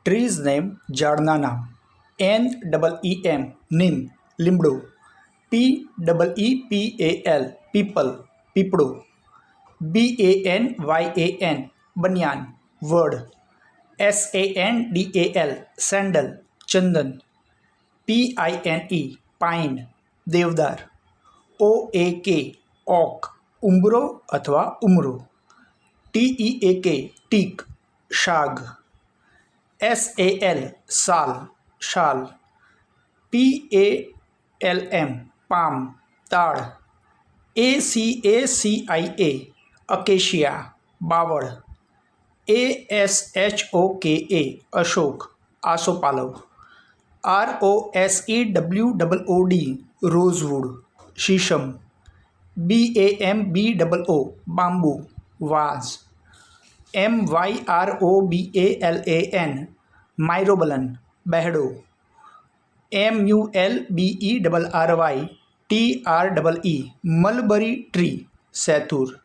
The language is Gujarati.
ટ્રીઝ નેમ ઝાડના નામ. NEEM નીમ લીમડો. PEEPAL people પીપળો. BANYAN બનિયાન વડ. SANDAL સેન્ડલ ચંદન. PINE પાઇન દેવદાર. OAK ઓક ઉંબરો અથવા ઉમરો. TEAK tick શાગ. SAL સાલ શાલ. PALM palm તાડ. ACACIA અકેશિયા બાવળ. ASHOKA Ashok આસોપાલવ. ROSEWOOD rosewood શીશમ. BAMBOO bamboo vase. MYROBALAN માઇરોબલન બહેડો. MULBERRY TREE mulberry tree સેતુર.